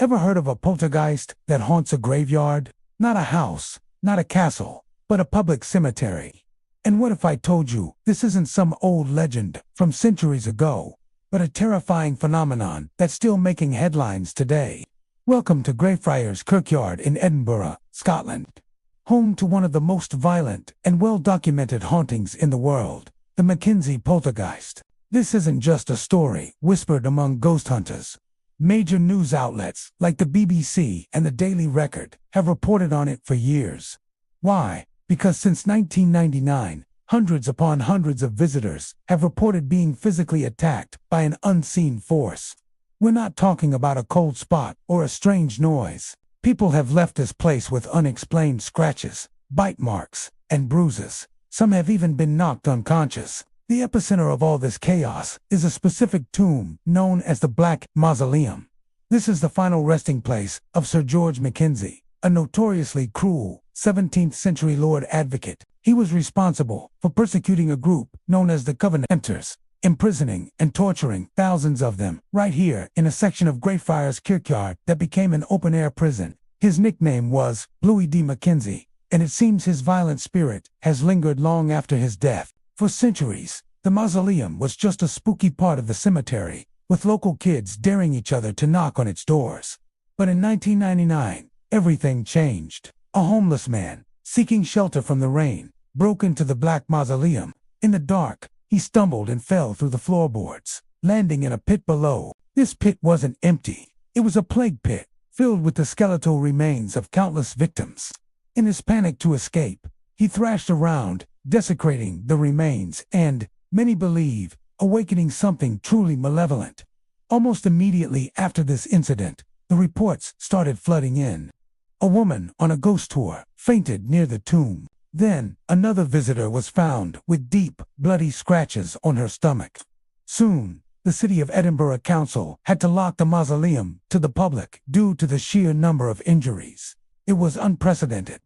Ever heard of a poltergeist that haunts a graveyard? Not a house, not a castle, but a public cemetery. And what if I told you this isn't some old legend from centuries ago, but a terrifying phenomenon that's still making headlines today? Welcome to Greyfriars Kirkyard in Edinburgh, Scotland, home to one of the most violent and well-documented hauntings in the world, the Mackenzie poltergeist. This isn't just a story whispered among ghost hunters. Major news outlets like the BBC and the Daily Record have reported on it for years. Why? Because since 1999, hundreds upon hundreds of visitors have reported being physically attacked by an unseen force. We're not talking about a cold spot or a strange noise. People have left this place with unexplained scratches, bite marks, and bruises. Some have even been knocked unconscious. The epicenter of all this chaos is a specific tomb known as the Black Mausoleum. This is the final resting place of Sir George Mackenzie, a notoriously cruel 17th century Lord Advocate. He was responsible for persecuting a group known as the Covenanters, imprisoning and torturing thousands of them right here in a section of Greyfriars Kirkyard that became an open-air prison. His nickname was Bluey D. Mackenzie, and it seems his violent spirit has lingered long after his death. For centuries, the mausoleum was just a spooky part of the cemetery, with local kids daring each other to knock on its doors. But in 1999, everything changed. A homeless man, seeking shelter from the rain, broke into the Black Mausoleum. In the dark, he stumbled and fell through the floorboards, landing in a pit below. This pit wasn't empty. It was a plague pit, filled with the skeletal remains of countless victims. In his panic to escape, he thrashed around, desecrating the remains and, many believe, awakening something truly malevolent. Almost immediately after this incident, the reports started flooding in. A woman on a ghost tour fainted near the tomb. Then, another visitor was found with deep, bloody scratches on her stomach. Soon, the City of Edinburgh Council had to lock the mausoleum to the public due to the sheer number of injuries. It was unprecedented.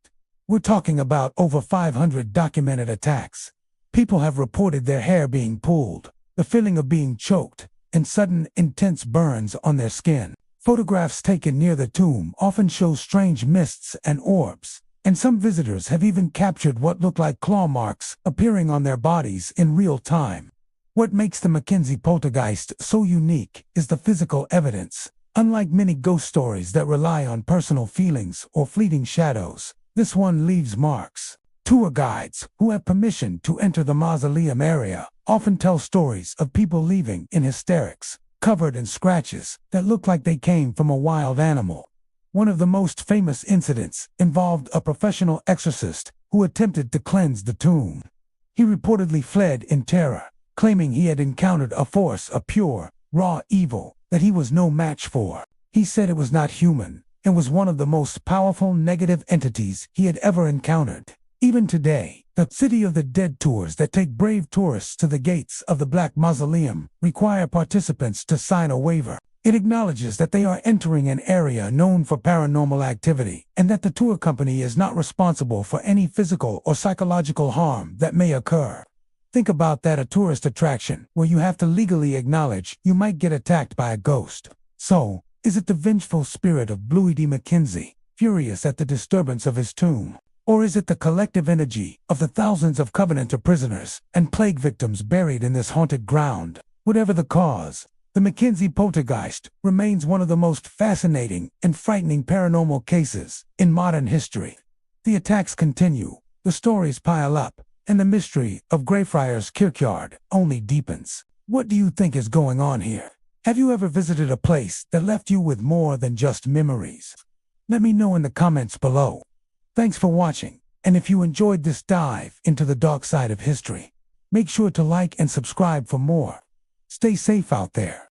We're talking about over 500 documented attacks. People have reported their hair being pulled, the feeling of being choked, and sudden, intense burns on their skin. Photographs taken near the tomb often show strange mists and orbs, and some visitors have even captured what look like claw marks appearing on their bodies in real time. What makes the Mackenzie poltergeist so unique is the physical evidence. Unlike many ghost stories that rely on personal feelings or fleeting shadows, this one leaves marks. Tour guides, who have permission to enter the mausoleum area, often tell stories of people leaving in hysterics, covered in scratches that look like they came from a wild animal. One of the most famous incidents involved a professional exorcist who attempted to cleanse the tomb. He reportedly fled in terror, claiming he had encountered a force of pure, raw evil that he was no match for. He said it was not human, and was one of the most powerful negative entities he had ever encountered. Even today, the City of the Dead tours that take brave tourists to the gates of the Black Mausoleum require participants to sign a waiver. It acknowledges that they are entering an area known for paranormal activity, and that the tour company is not responsible for any physical or psychological harm that may occur. Think about that, a tourist attraction where you have to legally acknowledge you might get attacked by a ghost. So, is it the vengeful spirit of Bluey D. Mackenzie, furious at the disturbance of his tomb? Or is it the collective energy of the thousands of Covenanter prisoners and plague victims buried in this haunted ground? Whatever the cause, the Mackenzie poltergeist remains one of the most fascinating and frightening paranormal cases in modern history. The attacks continue, the stories pile up, and the mystery of Greyfriars Kirkyard only deepens. What do you think is going on here? Have you ever visited a place that left you with more than just memories? Let me know in the comments below. Thanks for watching, and if you enjoyed this dive into the dark side of history, make sure to like and subscribe for more. Stay safe out there.